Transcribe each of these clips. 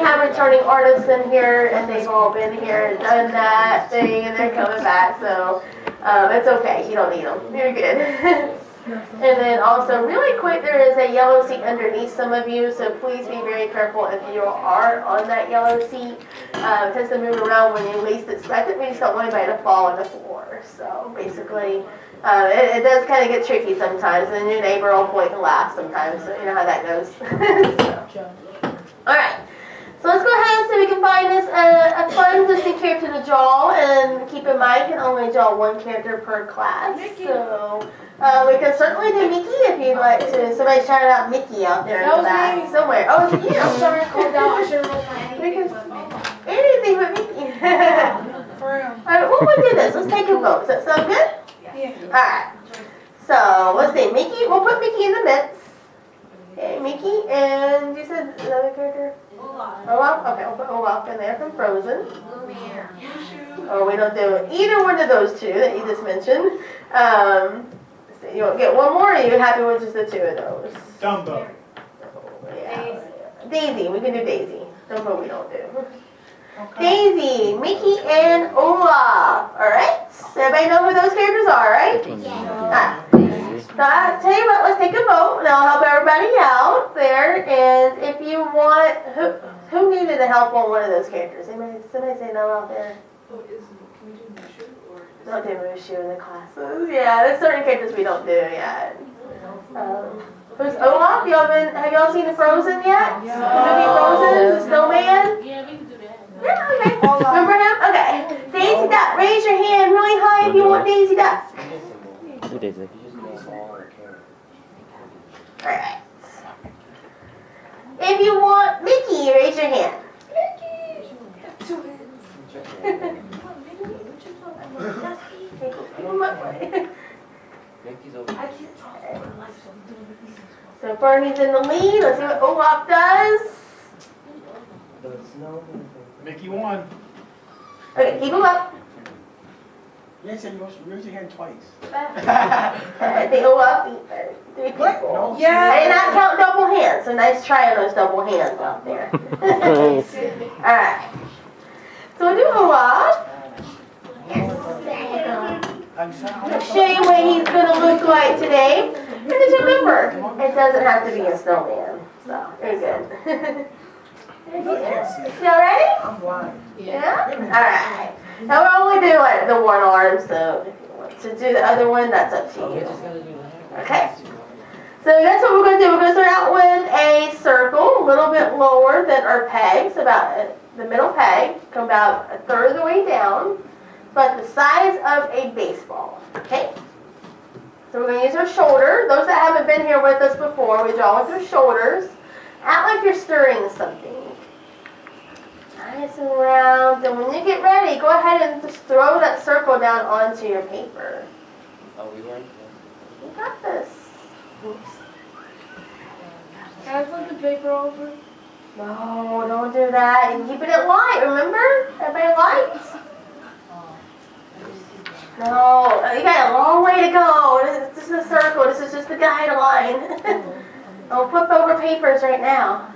have returning artists in here, and they've all been here and done that thing, and they're coming back, so it's okay. You don't need them. You're good. And then also, really quick, there is a yellow seat underneath some of you, so please be very careful if you are on that yellow seat. It tends to move around when you least expect it. We just don't want anybody to fall on the floor. So basically, it does kind of get tricky sometimes, and your neighbor will point and laugh sometimes, so you know how that goes. So. All right. So let's go ahead and see if we can find this a fun, distinct character to draw, and keep in mind you can only draw one character per class. So we can certainly do Mickey if you'd like to. Somebody shout out Mickey out there in the back somewhere. Oh, is it you? I'm sorry, I called out. I should have rolled my hand. Anything but Mickey. For real. All right, well, we'll do this. Let's take a vote. Does that sound good? Yeah. All right. So let's see. Mickey. We'll put Mickey in the midst. Okay, Mickey, and you said another character? Olaf? Okay, we'll put Olaf in there from Frozen. Oh, we don't do either one of those two that you just mentioned. So you want to get one more, or are you happy with just the two of those? Dumbo. Yeah. Daisy, we can do Daisy. Dumbo we don't do. Okay. Daisy, Mickey, and Olaf. Alright? So everybody know who those characters are, right? Yeah. So I'll tell you what, let's take a vote, and I'll help everybody out there. And if you want, who needed the help on one of those characters? Somebody say no out there? Oh, can we do Mushu? Or don't do Mushu in the classes. Yeah, there's certain characters we don't do yet. Who's Olaf? Have y'all seen the Frozen yet? Yeah. The movie Frozen? The snowman? yeah, we can do that. Yeah, okay. Remember him? Okay. Daisy Duck, raise your hand really high if you want Daisy Duck. Who Daisy? Alright. If you want Mickey, raise your hand. Mickey! I can't talk. So Bernie's in the lead. Let's see what Olaf does. Mickey won. Okay, keep him up. Yes, and you raise your hand twice. I think Olaf beat 3 people. No. Yeah. I did not count double hands, so nice try on those double hands out there. Alright. So we'll do Olaf. Let's show you what he's going to look like today. And just remember, it doesn't have to be a snowman. So, you're good. Y'all ready? I'm blind. Yeah? Alright. Now we're only doing like the one arm, so if you want to do the other one, that's up to you. Okay. So that's what we're going to do. We're going to start out with a circle, a little bit lower than our pegs, about the middle peg, come about a third of the way down, but the size of a baseball. Okay? So we're going to use our shoulder. Those that haven't been here with us before, we draw with our shoulders. Act like you're stirring something. Nice and round. And when you get ready, go ahead and just throw that circle down onto your paper. Oh, we weren't? You got this. Oops. Can I flip the paper over? No, don't do that. And keeping it light, remember? Everybody light? No, you got a long way to go. This is a circle. This is just a guideline. Don't flip over papers right now.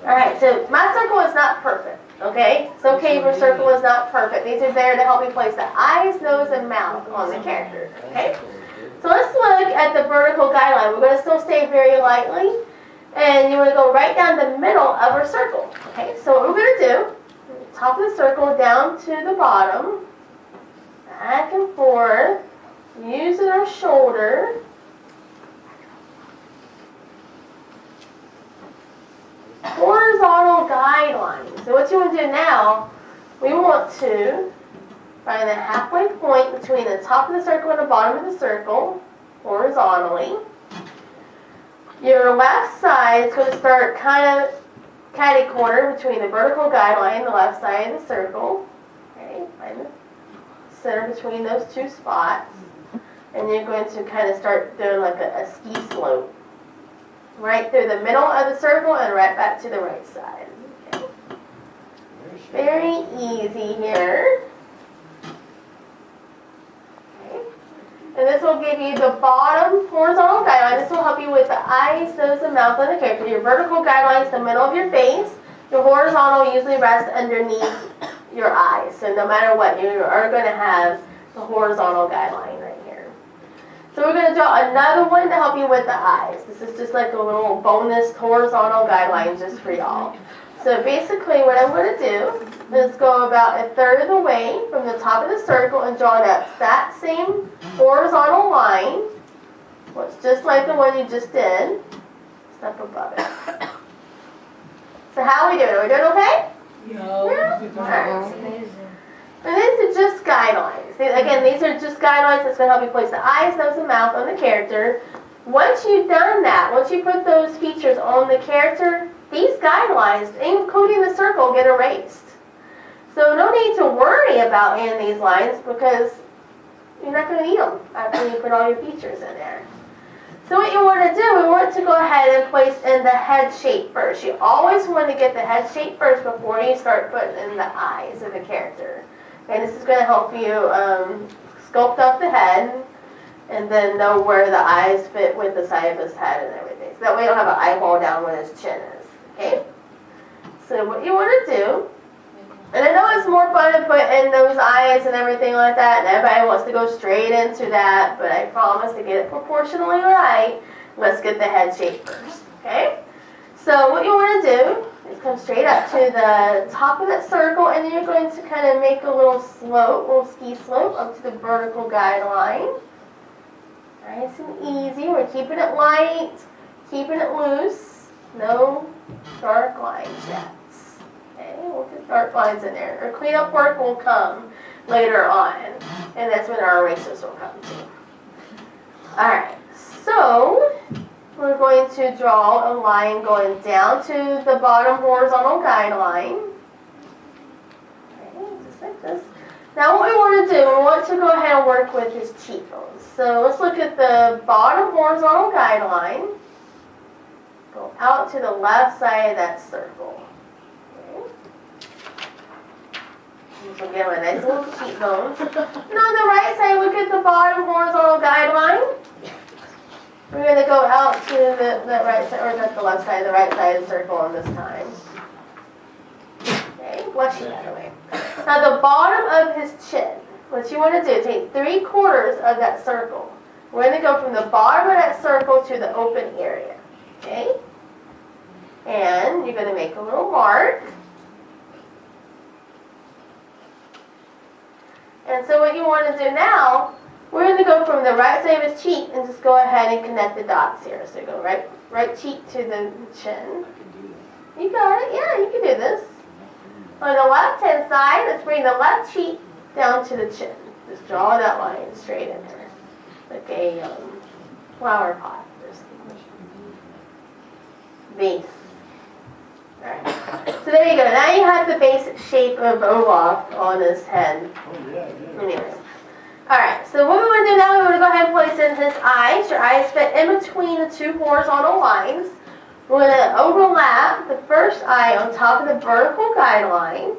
Alright, so my circle is not perfect, okay? It's okay if your circle is not perfect. These are there to help you place the eyes, nose, and mouth on the character, okay? So let's look at the vertical guideline. We're going to still stay very lightly, and you want to go right down the middle of our circle, okay? So what we're going to do, top of the circle down to the bottom, back and forth, using our shoulder. Horizontal guidelines. So what you want to do now, we want to find the halfway point between the top of the circle and the bottom of the circle, horizontally. Your left side is going to start kind of catty corner between the vertical guideline and the left side of the circle. Okay, find the center between those two spots. And you're going to kind of start doing like a ski slope. Right through the middle of the circle and right back to the right side. Okay. Very easy here. Okay. And this will give you the bottom horizontal guideline. This will help you with the eyes, nose, and mouth on the character. Your vertical guideline is the middle of your face. Your horizontal usually rests underneath your eyes. So no matter what, you are going to have the horizontal guideline right here. So we're going to draw another one to help you with the eyes. This is just like a little bonus horizontal guideline just for y'all. So basically what I'm going to do is go about a third of the way from the top of the circle and draw that same horizontal line, which just like the one you just did, step above it. So how are we doing? Are we doing okay? No. Yeah? Alright. And these are just guidelines. Again, these are just guidelines that's going to help you place the eyes, nose, and mouth on the character. Once you've done that, once you put those features on the character, these guidelines, including the circle, get erased. So no need to worry about any of these lines because you're not going to need them after you put all your features in there. So what you want to do, we want to go ahead and place in the head shape first. You always want to get the head shape first before you start putting in the eyes of the character. And this is going to help you sculpt up the head and then know where the eyes fit with the side of his head and everything. So that way you don't have an eyeball down where his chin is. Okay? So what you want to do, and I know it's more fun to put in those eyes and everything like that, and everybody wants to go straight into that, but I promise to get it proportionally right, let's get the head shape first. Okay? So what you want to do is come straight up to the top of that circle, and then you're going to kind of make a little slope, little ski slope up to the vertical guideline. Nice and easy. We're keeping it light, keeping it loose. No dark lines yet. Okay, we'll get dark lines in there. Our cleanup work will come later on, and that's when our erasers will come too. Alright, so we're going to draw a line going down to the bottom horizontal guideline. Okay, just like this. Now what we want to do, we want to go ahead and work with his cheekbones. So let's look at the bottom horizontal guideline. Go out to the left side of that circle. Okay. So get my nice little cheekbones. And on the right side, look at the bottom horizontal guideline. We're going to go out to the right side, or not the left side, the right side of the circle on this time. Okay, flush it out of the way. Now the bottom of his chin, what you want to do, take 3/4 of that circle. We're going to go from the bottom of that circle to the open area. Okay? And you're going to make a little mark. And so what you want to do now, we're going to go from the right side of his cheek and just go ahead and connect the dots here. So you go right cheek to the chin. You got it? Yeah, you can do this. On the left-hand side, let's bring the left cheek down to the chin. Just draw that line straight in there. Like a flower pot. Base. Alright. So there you go. Now you have the basic shape of Olaf on his head. Anyway. Alright, so what we want to do now, we want to go ahead and place in his eyes. Your eyes fit in between the two horizontal lines. We're going to overlap the first eye on top of the vertical guideline.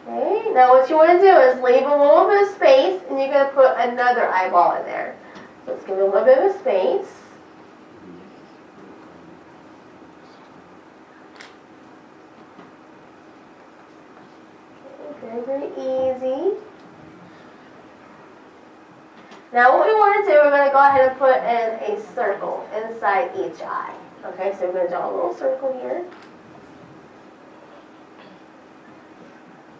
Okay, now what you want to do is leave a little bit of space, and you're going to put another eyeball in there. So let's give it a little bit of space. Okay, very, very easy. Now what we want to do, we're going to go ahead and put in a circle inside each eye. Okay, so we're going to draw a little circle here.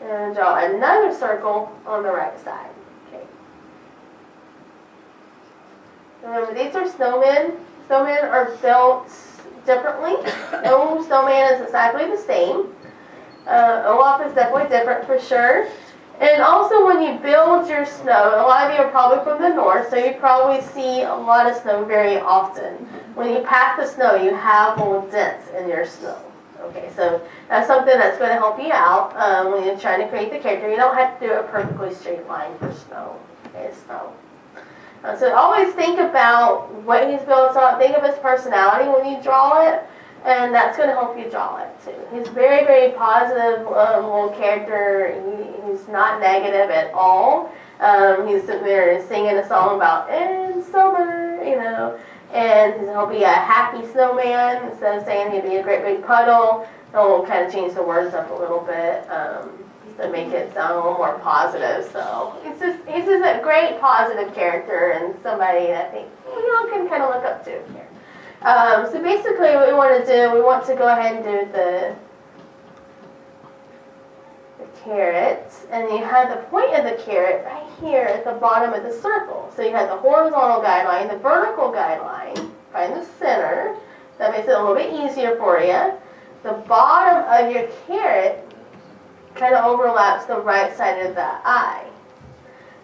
And draw another circle on the right side. Okay. Remember, these are snowmen. Snowmen are built differently. No snowman is exactly the same. Olaf is definitely different for sure. And also when you build your snow, a lot of you are probably from the north, so you probably see a lot of snow very often. When you pack the snow, you have little dents in your snow. Okay, so that's something that's going to help you out when you're trying to create the character. You don't have to do a perfectly straight line for snow. Okay, it's snow. So always think about what he's built on. Think of his personality when you draw it, and that's going to help you draw it too. He's very, very positive little character. He's not negative at all. He's sitting there singing a song about in summer, you know. And he'll be a happy snowman instead of saying he'd be a great big puddle. And we'll kind of change the words up a little bit to make it sound a little more positive. So he's just a great positive character and somebody that I think can kind of look up to here. So basically what we want to do, we want to go ahead and do the carrot, and you have the point of the carrot right here at the bottom of the circle. So you have the horizontal guideline, the vertical guideline, find the center. That makes it a little bit easier for you. The bottom of your carrot kind of overlaps the right side of the eye.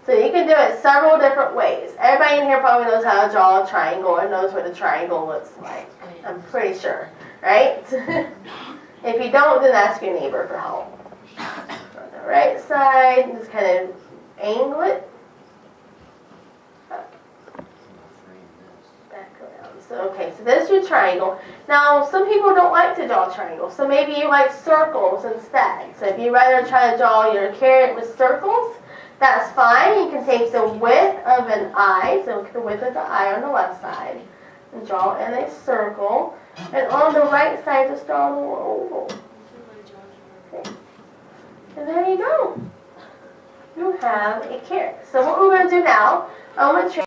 So you can do it several different ways. Everybody in here probably knows how to draw a triangle and knows what a triangle looks like. I'm pretty sure, right? If you don't, then ask your neighbor for help. On the right side, just kind of angle it. Back around. So, okay, so there's your triangle. Now, some people don't like to draw triangles, so maybe you like circles instead. So if you'd rather try to draw your carrot with circles, that's fine. You can take the width of an eye, so the width of the eye on the left side, and draw in a circle. And on the right side, just draw a little oval. Okay. And there you go. You have a carrot. So what we're going to do now, I'm going to